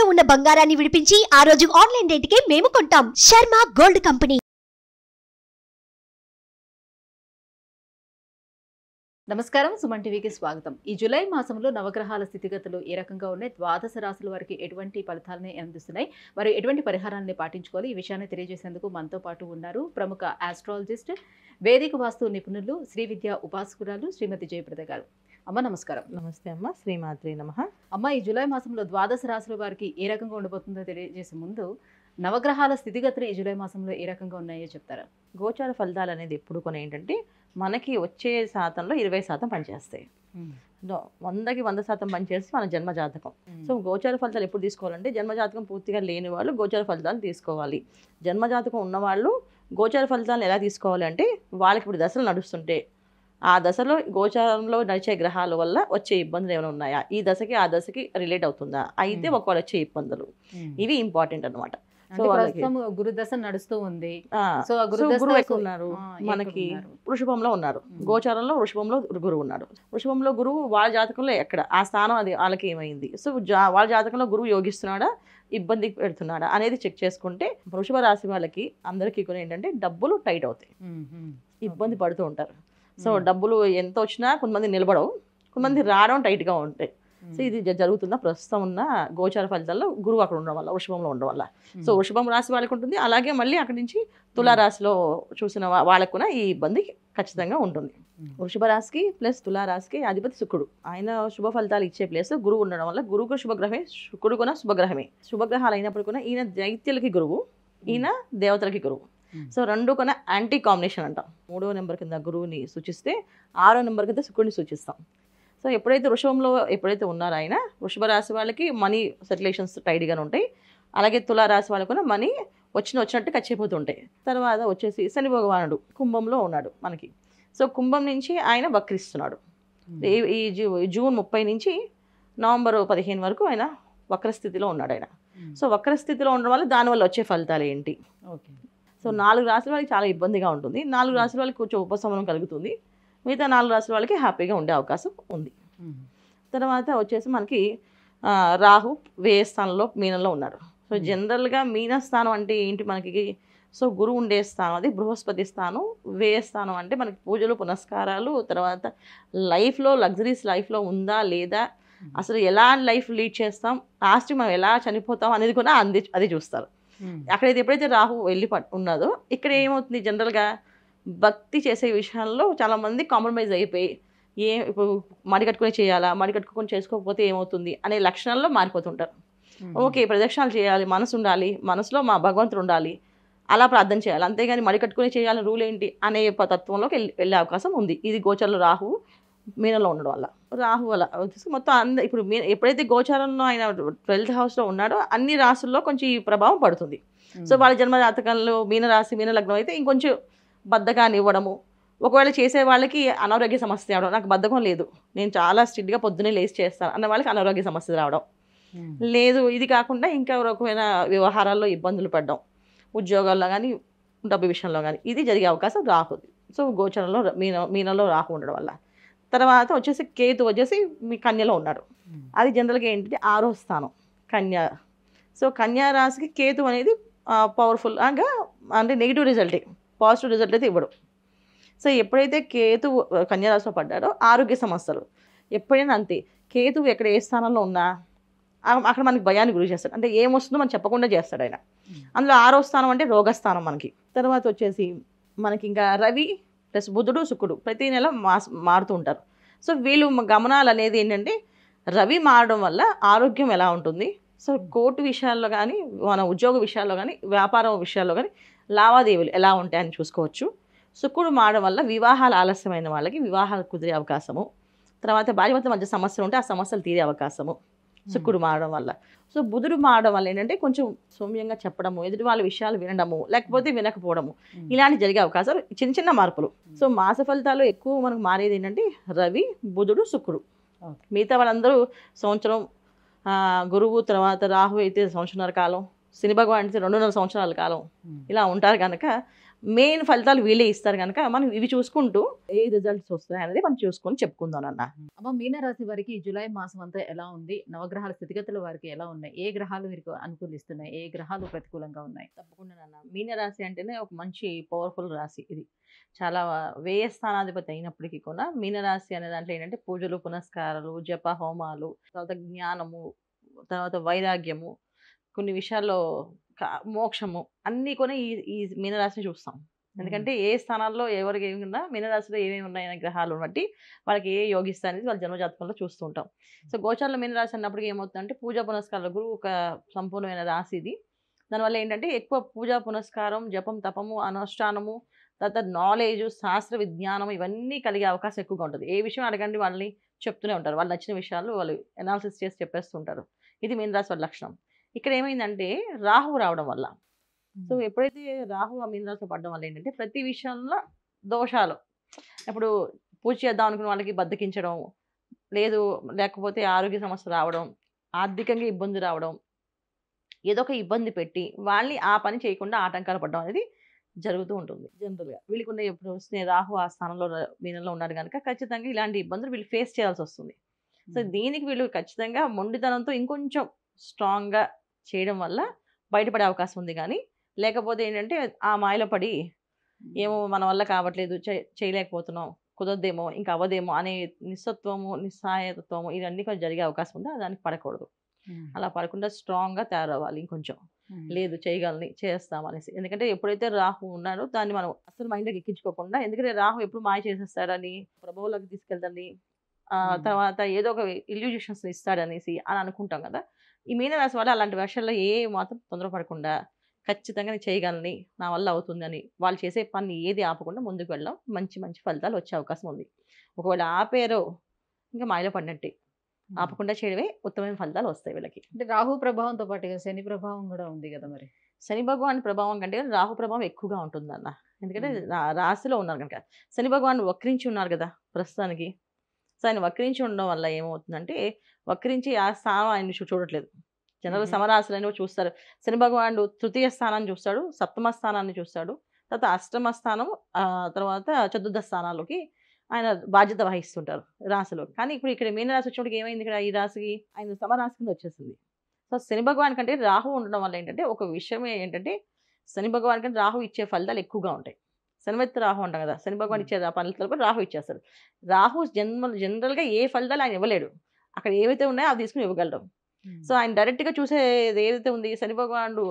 తాకట్టులో ఉన్న బంగారాన్ని విడిపించి ఆ రోజు ఆన్లైన్ రేటుకే మేము కొంటాం. Sharma gold company. నమస్కారం, సుమన్ టీవీకి స్వాగతం. ఈ జూలై మాసంలో నవగ్రహాల స్థితిగతులు ఏ రకంగా ఉన్నాయి, ద్వాదశ రాశుల వారికి ఎటువంటి ఫలితాలని అందిస్తున్నాయి, మరి ఎటువంటి పరిహారాన్ని పాటించుకోవాలి, ఈ విషయాన్ని తెలియజేసేందుకు మనతో పాటు ఉన్నారు ప్రముఖ ఆస్ట్రాలజిస్ట్, వేదిక వాస్తు నిపుణులు, శ్రీ విద్యా ఉపాసకురాలు శ్రీమతి జయప్రద గారు. అమ్మ నమస్కారం. నమస్తే అమ్మ, శ్రీమాత్రి నమః. అమ్మ, ఈ జూలై మాసంలో ద్వాదశ రాశుల వారికి ఏ రకంగా ఉండబోతుందో తెలియజేసే ముందు నవగ్రహాల స్థితిగతులు ఈ జూలై మాసంలో ఏ రకంగా ఉన్నాయో చెప్తారా? గోచార ఫలితాలు అనేది ఎప్పుడు కొన్ని ఏంటంటే మనకి వచ్చే శాతంలో 20% పనిచేస్తాయి. 100కి 100% పనిచేసి మన జన్మజాతకం. సో గోచార ఫలితాలు ఎప్పుడు తీసుకోవాలంటే జన్మజాతకం పూర్తిగా లేని వాళ్ళు గోచార ఫలితాలు తీసుకోవాలి. జన్మజాతకం ఉన్నవాళ్ళు గోచార ఫలితాలను ఎలా తీసుకోవాలి అంటే వాళ్ళకి ఇప్పుడు దశలు నడుస్తుంటే ఆ దశలో గోచారంలో నడిచే గ్రహాల వల్ల వచ్చే ఇబ్బందులు ఏమైనా ఉన్నాయా, ఈ దశకి ఆ దశకి రిలేట్ అవుతుందా, అయితే ఒకవేళ వచ్చే ఇబ్బందులు ఇవి ఇంపార్టెంట్ అనమాట. సో గురుదశ నడుస్తూ ఉంది. సో గురువు ఎక్కువ ఉన్నారు, మనకి వృషభంలో ఉన్నారు, గోచారంలో వృషభంలో గురువు ఉన్నాడు. వృషభంలో గురువు వాళ్ళ జాతకంలో ఎక్కడ ఆ స్థానం అది వాళ్ళకి ఏమైంది, సో వాళ్ళ జాతకంలో గురువు యోగిస్తున్నాడా, ఇబ్బంది పెడుతున్నాడా అనేది చెక్ చేసుకుంటే వృషభ రాశి వాళ్ళకి అందరికీ కూడా ఏంటంటే డబ్బులు టైట్ అవుతాయి, ఇబ్బంది పడుతూ ఉంటారు. సో డబ్బులు ఎంత వచ్చినా కొంతమంది నిలబడవు, కొంతమంది రావడం టైట్గా ఉంటాయి. సో ఇది జరుగుతున్న ప్రస్తుతం ఉన్న గోచార ఫలితాల్లో గురువు అక్కడ ఉండడం వల్ల, వృషభంలో ఉండడం వల్ల. సో వృషభం రాశి వాళ్ళకి ఉంటుంది, అలాగే మళ్ళీ అక్కడి నుంచి తులారాశిలో చూసిన వాళ్ళకు కూడా ఈ ఇబ్బంది ఖచ్చితంగా ఉంటుంది. వృషభ రాశికి ప్లస్ తులారాశికి అధిపతి శుక్రుడు, ఆయన శుభ ఫలితాలు ఇచ్చే ప్లేస్ గురువు ఉండడం వల్ల గురువుకు శుభగ్రహమే, శుక్రుడు కూడా శుభగ్రహమే. శుభగ్రహాలు అయినప్పుడు కూడా ఈయన దైత్యులకి గురువు, ఈయన దేవతలకి గురువు. సో రెండు కూడా యాంటీ కాంబినేషన్ అంటాం. 3వ నెంబర్ కింద గురువుని సూచిస్తే 6వ నెంబర్ కింద శుక్రుడిని సూచిస్తాం. సో ఎప్పుడైతే వృషభంలో ఎప్పుడైతే ఉన్నారో ఆయన, వృషభ రాశి వాళ్ళకి మనీ సర్క్యులేషన్స్ టైట్గానే ఉంటాయి, అలాగే తులారాశి వాళ్ళకు కూడా మనీ వచ్చినట్టు ఖచ్చిపోతుంటాయి. తర్వాత వచ్చేసి శని భగవానుడు కుంభంలో ఉన్నాడు మనకి. సో కుంభం నుంచి ఆయన వక్రిస్తున్నాడు. ఈ జూన్ 30 నుంచి నవంబర్ 15 వరకు ఆయన వక్రస్థితిలో ఉన్నాడు ఆయన. సో వక్రస్థితిలో ఉండడం వల్ల దానివల్ల వచ్చే ఫలితాలు ఏంటి? ఓకే, సో 4 రాశుల వాళ్ళకి చాలా ఇబ్బందిగా ఉంటుంది, 4 రాశుల వాళ్ళకి కొంచెం ఉపశమనం కలుగుతుంది, మిగతా 4 రాశుల వాళ్ళకి హ్యాపీగా ఉండే అవకాశం ఉంది. తర్వాత వచ్చేసి మనకి రాహు వ్యయ స్థానంలో మీనంలో ఉన్నాడు. సో జనరల్గా మీన స్థానం అంటే ఏంటి మనకి, సో గురువు ఉండే స్థానం అది బృహస్పతి స్థానం. వ్యయ స్థానం అంటే మనకి పూజలు పునస్కారాలు, తర్వాత లైఫ్లో లగ్జరీస్ లైఫ్లో ఉందా లేదా, అసలు ఎలా లైఫ్ లీడ్ చేస్తాం, లాస్ట్ మనం ఎలా చనిపోతాం అనేది కూడా అది చూస్తారు. అక్కడైతే ఎప్పుడైతే రాహు వెళ్ళి ఉన్నదో ఇక్కడ ఏమవుతుంది, జనరల్గా భక్తి చేసే విషయాల్లో చాలామంది కాంప్రమైజ్ అయిపోయి ఇప్పుడు మడి కట్టుకొని చేయాలా, మడి కట్టుకొని చేసుకోకపోతే ఏమవుతుంది అనే లక్షణాల్లో మారిపోతుంటారు. ఓకే, ప్రదక్షిణాలు చేయాలి, మనసు ఉండాలి, మనసులో మా భగవంతుడు ఉండాలి, అలా ప్రార్థన చేయాలి, అంతేగాని మడి కట్టుకొని చేయాలని రూల్ ఏంటి అనే తత్వంలోకి వెళ్ళే అవకాశం ఉంది. ఇది గోచారంలో రాహు మీనంలో ఉండడం వల్ల. రాహు వల్ల మొత్తం ఇప్పుడు ఎప్పుడైతే గోచారంలో ఆయన 12th హౌస్లో ఉన్నాడో అన్ని రాశుల్లో కొంచెం ఈ ప్రభావం పడుతుంది. సో వాళ్ళ జన్మ జాతకంలో మీనరాశి మీన లగ్నం అయితే ఇంకొంచెం బద్ధకాన్ని ఇవ్వడము, ఒకవేళ చేసే వాళ్ళకి అనారోగ్య సమస్య రావడం, నాకు బద్ధకం లేదు నేను చాలా స్ట్రిక్ట్గా పొద్దున్నే లేచి చేస్తాను అన్న వాళ్ళకి అనారోగ్య సమస్య రావడం లేదు. ఇది కాకుండా ఇంకా రకమైన వ్యవహారాల్లో ఇబ్బందులు పడడం, ఉద్యోగాల్లో కానీ డబ్బు విషయంలో కానీ ఇది జరిగే అవకాశం రాహుది. సో గోచరంలో మీనంలో రాహు ఉండడం వల్ల. తర్వాత వచ్చేసి కేతు వచ్చేసి మీ కన్యలో ఉన్నాడు, అది జనరల్గా ఏంటంటే 6వ స్థానం కన్యా. సో కన్యా రాశికి కేతు అనేది పవర్ఫుల్గా అంటే నెగిటివ్ రిజల్టే, పాజిటివ్ రిజల్ట్ అయితే ఇవ్వడు. సో ఎప్పుడైతే కేతు కన్యా రాశిలో పడ్డాడో ఆరోగ్య సమస్యలు ఎప్పుడైనా అంతే. కేతు ఎక్కడ ఏ స్థానంలో ఉన్నా అక్కడ మనకి భయాన్ని గురి చేస్తాడు, అంటే ఏమొస్తుందో మనం చెప్పకుండా చేస్తాడు ఆయన. అందులో 6వ స్థానం అంటే రోగస్థానం మనకి. తర్వాత వచ్చేసి మనకి ఇంకా రవి ప్లస్ బుధుడు శుక్రుడు ప్రతి నెల మారుతూ ఉంటారు. సో వీళ్ళు గమనాలు అనేది ఏంటంటే రవి మారడం వల్ల ఆరోగ్యం ఎలా ఉంటుంది, సో కోర్టు విషయాల్లో కానీ మన ఉద్యోగ విషయాల్లో కానీ వ్యాపారం విషయాల్లో కానీ లావాదేవీలు ఎలా ఉంటాయని చూసుకోవచ్చు. శుక్రుడు మారడం వల్ల వివాహాలు ఆలస్యమైన వాళ్ళకి వివాహాలు కుదిరే అవకాశము, తర్వాత భార్యాభర్తల మధ్య సమస్యలు ఉంటే ఆ సమస్యలు తీరే అవకాశము శుక్రుడు మారడం వల్ల. సో బుధుడు మారడం వల్ల ఏంటంటే కొంచెం సౌమ్యంగా చెప్పడము, ఎదుటి వాళ్ళ విషయాలు వినడము, లేకపోతే వినకపోవడము, ఇలాంటి జరిగే అవకాశాలు చిన్న చిన్న మార్పులు. సో మాస ఫలితాలు ఎక్కువ మనకు మారేది ఏంటంటే రవి బుధుడు శుక్రుడు. మిగతా వాళ్ళందరూ సంవత్సరం, గురువు తర్వాత రాహు అయితే సంవత్సరాల కాలం, శని భగవాన్ అయితే 2.5 సంవత్సరాల కాలం ఇలా ఉంటారు కనుక మెయిన్ ఫలితాలు వీళ్ళే ఇస్తారు కనుక మనం ఇవి చూసుకుంటూ ఏ రిజల్ట్స్ వస్తాయి అనేది మనం చూసుకొని చెప్పుకుందాం అన్న. అమ్మ, మీనరాశి వారికి ఈ జూలై మాసం అంతా ఎలా ఉంది? నవగ్రహాల స్థితిగతుల వారికి ఎలా ఉన్నాయి? ఏ గ్రహాలు వీరికి అనుకూలిస్తున్నాయి, ఏ గ్రహాలు ప్రతికూలంగా ఉన్నాయి? తప్పకుండా నాన్న, మీనరాశి అంటేనే ఒక మంచి పవర్ఫుల్ రాశి. ఇది చాలా వ్యయ స్థానాధిపతి అయినప్పటికీ కూడా మీనరాశి అనే దాంట్లో ఏంటంటే పూజలు, పునస్కారాలు, జప హోమాలు, తర్వాత జ్ఞానము, తర్వాత వైరాగ్యము, కొన్ని విషయాల్లో మోక్షము అన్నీ కూడా ఈ ఈ మీనరాశిని చూస్తాం. ఎందుకంటే ఏ స్థానాల్లో ఎవరికి ఏమి ఉన్నా మీనరాశిలో ఏమేమి ఉన్నాయనే గ్రహాలను బట్టి వాళ్ళకి ఏ యోగిస్తా అనేది వాళ్ళ జన్మజాతకంలో చూస్తూ ఉంటాం. సో గోచారంలో మీనరాశి అన్నప్పటికీ ఏమవుతుందంటే పూజా పునస్కారాలు, గురువు ఒక సంపూర్ణమైన రాశి ఇది. దానివల్ల ఏంటంటే ఎక్కువ పూజా పునస్కారం, జపం, తపము, అనుష్ఠానము, తర్వాత నాలెడ్జ్, శాస్త్ర విజ్ఞానం ఇవన్నీ కలిగే అవకాశం ఎక్కువగా ఉంటుంది. ఏ విషయం అడగండి వాళ్ళని చెప్తూనే ఉంటారు. వాళ్ళు నచ్చిన విషయాలు వాళ్ళు అనాలిసిస్ చేసి చెప్పేస్తుంటారు. ఇది మీనరాశి వాళ్ళ లక్షణం. ఇక్కడ ఏమైందంటే రాహు రావడం వల్ల, సో ఎప్పుడైతే రాహు ఆ మీనరాశిలో పడడం వల్ల ఏంటంటే ప్రతి విషయంలో దోషాలు, ఇప్పుడు పూజ చేద్దాం అనుకున్న వాళ్ళకి బద్దకించడం, లేకపోతే ఆరోగ్య సమస్య రావడం, ఆర్థికంగా ఇబ్బంది రావడం, ఏదో ఒక ఇబ్బంది పెట్టి వాళ్ళని ఆ పని చేయకుండా ఆటంకాలు పడడం అనేది జరుగుతూ ఉంటుంది. జనరల్గా వీళ్ళకున్న ఎప్పుడు వస్తే రాహు ఆ స్థానంలో మీనంలో ఉన్నారు కనుక ఖచ్చితంగా ఇలాంటి ఇబ్బందులు వీళ్ళు ఫేస్ చేయాల్సి వస్తుంది. సో దీనికి వీళ్ళు ఖచ్చితంగా మొండితనంతో ఇంకొంచెం స్ట్రాంగ్గా చేయడం వల్ల బయటపడే అవకాశం ఉంది. కానీ లేకపోతే ఏంటంటే ఆ మాయలో పడి ఏమో మన వల్ల కావట్లేదు, చేయలేకపోతున్నాం, కుదరదేమో, ఇంకా అవ్వదేమో అనే నిస్సత్వము, నిస్సహాయతత్వము ఇవన్నీ కొంచెం జరిగే అవకాశం ఉంది. దానికి పడకూడదు. అలా పడకుండా స్ట్రాంగ్గా తయారవ్వాలి. ఇంకొంచెం లేదు చేయగలని చేస్తాం అనేసి. ఎందుకంటే ఎప్పుడైతే రాహు ఉన్నాడో దాన్ని మనం అసలు మైండ్లోకి ఎక్కించుకోకుండా, ఎందుకంటే రాహు ఎప్పుడు మాయ చేసేస్తాడని, ప్రభావంలోకి తీసుకెళ్తాడని, తర్వాత ఏదో ఒక ఇల్యూజన్స్ ఇస్తాడనేసి అని అనుకుంటాం కదా. ఈ మీనరాశి వల్ల అలాంటి విషయాల్లో ఏ మాత్రం తొందరపడకుండా ఖచ్చితంగా నేను చేయగలని, నా వల్ల అవుతుంది అని వాళ్ళు చేసే పని ఏది ఆపకుండా ముందుకు వెళ్ళడం మంచి మంచి ఫలితాలు వచ్చే అవకాశం ఉంది. ఒకవేళ ఆపేరో ఇంకా మాయలో పడినట్టే. ఆపకుండా చేయడమే ఉత్తమమైన ఫలితాలు వస్తాయి వీళ్ళకి. అంటే రాహు ప్రభావంతో పాటుగా శని ప్రభావం కూడా ఉంది కదా మరి. శని భగవాన్ ప్రభావం కంటే రాహు ప్రభావం ఎక్కువగా ఉంటుంది అన్న. ఎందుకంటే రాశిలో ఉన్నారు కనుక. శని భగవాన్ వక్రించి ఉన్నారు కదా ప్రస్తుతానికి. సో ఆయన వక్రించి ఉండడం వల్ల ఏమవుతుందంటే వక్రించి ఆ స్థానం ఆయన చూడట్లేదు. జనరల్ సమరాశులని చూస్తారు. శని భగవానుడు తృతీయ స్థానాన్ని చూస్తాడు, సప్తమ స్థానాన్ని చూస్తాడు, తర్వాత అష్టమ స్థానం, తర్వాత చతుర్థ స్థానాల్లోకి ఆయన బాధ్యత వహిస్తుంటారు రాశిలో. కానీ ఇప్పుడు ఇక్కడ మీనరాశి వచ్చినప్పుడు ఏమైంది, ఇక్కడ ఈ రాశికి ఆయన సమరాశి కింద వచ్చేసింది. సో శని భగవాన్ కంటే రాహు ఉండడం వల్ల ఏంటంటే ఒక విషయం ఏంటంటే శని భగవాన్ కంటే రాహు ఇచ్చే ఫలితాలు ఎక్కువగా ఉంటాయి. శనివెత్త రాహు అంటాం కదా, శని భగవాన్ ఇచ్చే ఫలితాలు కూడా రాహు ఇచ్చేస్తాడు. రాహు జనరల్గా ఏ ఫలితాలు ఆయన ఇవ్వలేడు. అక్కడ ఏవైతే ఉన్నాయో అవి తీసుకుని ఇవ్వగలడు. సో ఆయన డైరెక్ట్గా చూసేది ఏదైతే ఉంది, శని భగవానుడు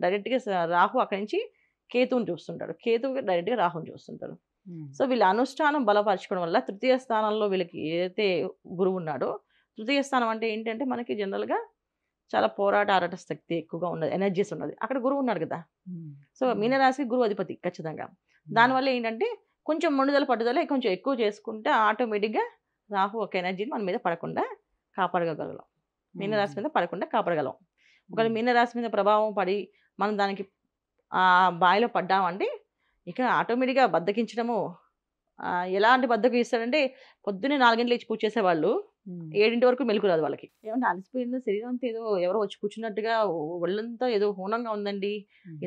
డైరెక్ట్గా రాహు అక్కడి నుంచి కేతువుని చూస్తుంటాడు, కేతువు డైరెక్ట్గా రాహుని చూస్తుంటాడు. సో వీళ్ళ అనుష్ఠానం బలపరచుకోవడం వల్ల తృతీయ స్థానంలో వీళ్ళకి ఏదైతే గురువు ఉన్నాడో, తృతీయ స్థానం అంటే ఏంటంటే మనకి జనరల్గా చాలా పోరాట ఆరాట శక్తి ఎక్కువగా ఉన్నది, ఎనర్జీస్ ఉన్నది. అక్కడ గురువు ఉన్నాడు కదా. సో మీనరాశి గురువు అధిపతి ఖచ్చితంగా. దానివల్ల ఏంటంటే కొంచెం మొండుదల పట్టుదల కొంచెం ఎక్కువ చేసుకుంటే ఆటోమేటిక్గా రాహు ఒక ఎనర్జీని మన మీద పడకుండా కాపాడగలం. మీనరాశి మీద పడకుండా కాపాడగలం. ఒకవేళ మీనరాశి మీద ప్రభావం పడి మనం దానికి బాయిలో పడ్డామంటే ఇక ఆటోమేటిక్గా బద్దకించడము. ఎలాంటి బద్దకం ఇస్తాడంటే పొద్దున్నే 4 గంటలు లేచి పూజ చేసేవాళ్ళు 7 వరకు మెలకు రాదు వాళ్ళకి. ఏమంటే అలసిపోయిందో శరీరం అంతా ఏదో ఎవరో వచ్చి కూర్చున్నట్టుగా ఒళ్ళంతా ఏదో హూనంగా ఉందండి,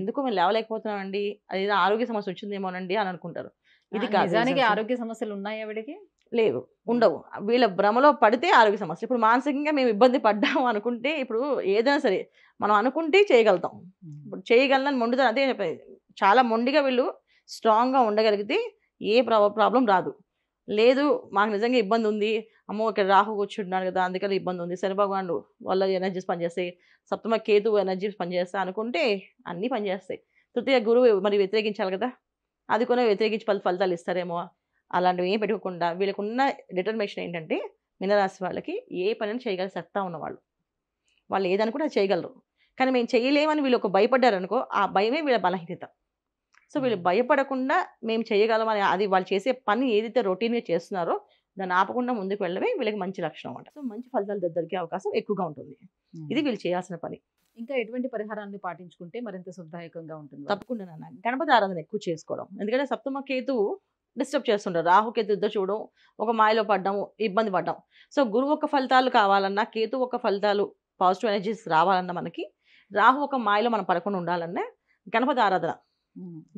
ఎందుకో మేము లేవలేకపోతున్నామండి, అదేదో ఆరోగ్య సమస్య వచ్చిందేమోనండి అని అనుకుంటారు. ఇది నిజానికి ఆరోగ్య సమస్యలు ఉన్నాయి ఆవిడకి? లేవు, ఉండవు. వీళ్ళ భ్రమలో పడితే ఆరోగ్య సమస్య. ఇప్పుడు మానసికంగా మేము ఇబ్బంది పడ్డాము అనుకుంటే, ఇప్పుడు ఏదైనా సరే మనం అనుకుంటే చేయగలుగుతాం. ఇప్పుడు చేయగలనని మొండితో అదే చాలా మొండిగా వీళ్ళు స్ట్రాంగ్గా ఉండగలిగితే ఏ ప్రాబ్లం రాదు. లేదు మాకు నిజంగా ఇబ్బంది ఉంది, అమ్మో ఇక్కడ రాహు కూర్చుంటున్నాడు కదా అందుకని ఇబ్బంది ఉంది, శని భగవానుడు వాళ్ళ ఎనర్జీస్ పనిచేస్తాయి, సప్తమ కేతు ఎనర్జీస్ పనిచేస్తాయి అనుకుంటే అన్నీ పనిచేస్తాయి. తృతీయ గురువు మరి వ్యతిరేకించాలి కదా, అది కూడా వ్యతిరేకించి ఫలితాలు ఇస్తారేమో. అలాంటివి ఏం పెట్టుకోకుండా వీళ్ళకున్న డిటర్మినేషన్ ఏంటంటే మీనరాశి వాళ్ళకి ఏ పనిని చేయగల సత్తా ఉన్నవాళ్ళు, వాళ్ళు ఏదనుకుంటే అది చేయగలరు. కానీ మేము చేయలేమని వీళ్ళు ఒక భయపడ్డారనుకో, ఆ భయమే వీళ్ళ బలహీనత. సో వీళ్ళు భయపడకుండా మేము చేయగలమని, అది వాళ్ళు చేసే పని ఏదైతే రొటీన్గా చేస్తున్నారో దాన్ని ఆపకుండా ముందుకు వెళ్ళడమే వీళ్ళకి మంచి లక్షణం అనమాట. సో మంచి ఫలితాలు దొరికే అవకాశం ఎక్కువగా ఉంటుంది. ఇది వీళ్ళు చేయాల్సిన పని. ఇంకా ఎటువంటి పరిహారాన్ని పాటించుకుంటే మరింత శుభదాయకంగా ఉంటుంది? తప్పకుండా నాన్న గణపతి ఆరాధన ఎక్కువ చేసుకోవడం. ఎందుకంటే సప్తమ కేతువు డిస్టర్బ్ చేస్తుంటారు. రాహు కేతు ఇద్దరు చూడడం, ఒక మాయలో పడ్డాము, ఇబ్బంది పడ్డాం. సో గురువు ఒక ఫలితాలు కావాలన్నా, కేతు ఒక ఫలితాలు పాజిటివ్ ఎనర్జీస్ రావాలన్నా, మనకి రాహు ఒక మాయలో మనం పడకుండా ఉండాలన్నా గణపతి ఆరాధన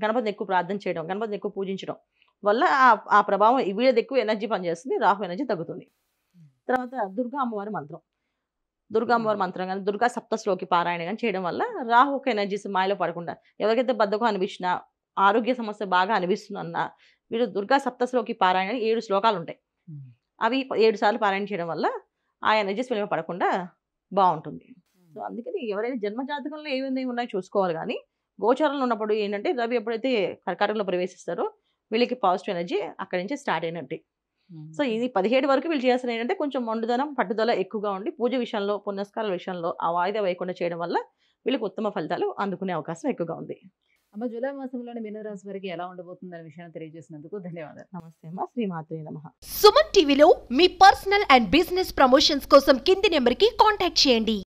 గణపతిని ఎక్కువ ప్రార్థన చేయడం, గణపతిని ఎక్కువ పూజించడం వల్ల ఆ ప్రభావం వీళ్ళది ఎక్కువ ఎనర్జీ పనిచేస్తుంది, రాహు ఎనర్జీ తగ్గుతుంది. తర్వాత దుర్గా అమ్మవారి మంత్రం, దుర్గా అమ్మవారి మంత్రం కానీ దుర్గా సప్తశ్లోకి పారాయణ కానీ చేయడం వల్ల రాహు ఒక ఎనర్జీస్ మాయలో పడకుండా, ఎవరికైతే బద్ధకం అనిపించినా, ఆరోగ్య సమస్య బాగా అనిపిస్తుందన్నా వీళ్ళు దుర్గా సప్తశ్లోకి పారాయణ 7 శ్లోకాలు ఉంటాయి, అవి 7 సార్లు పారాయణ చేయడం వల్ల ఆ ఎనర్జీస్ వీళ్ళ పడకుండా బాగుంటుంది. సో అందుకని ఎవరైనా జన్మజాతకంలో ఏమేమి ఉన్నాయో చూసుకోవాలి. కానీ గోచారంలో ఉన్నప్పుడు ఏంటంటే రవి ఎప్పుడైతే కర్కాటకంలో ప్రవేశిస్తారో వీళ్ళకి పాజిటివ్ ఎనర్జీ అక్కడి నుంచి స్టార్ట్ అయినట్టే. సో ఇది 17 వరకు వీళ్ళు చేయాల్సిన ఏంటంటే కొంచెం మొండుదనం పట్టుదల ఎక్కువగా ఉండి పూజ విషయంలో పునస్కారాల విషయంలో ఆ వాయిదా వేయకుండా చేయడం వల్ల వీళ్ళకి ఉత్తమ ఫలితాలు అందుకునే అవకాశం ఎక్కువగా ఉంది. అమ్మ, జూలై మాసంలోని మీనరాశి వారికి ఎలా ఉండబోతుందనే విషయాన్ని తెలియజేసినందుకు ధన్యవాదాలు. నమస్తే అమ్మా, శ్రీమాత్రే నమః. సుమన్ టీవీలో మీ పర్సనల్ అండ్ బిజినెస్ ప్రమోషన్స్ కోసం కింది నెంబర్కి కాంటాక్ట్ చేయండి.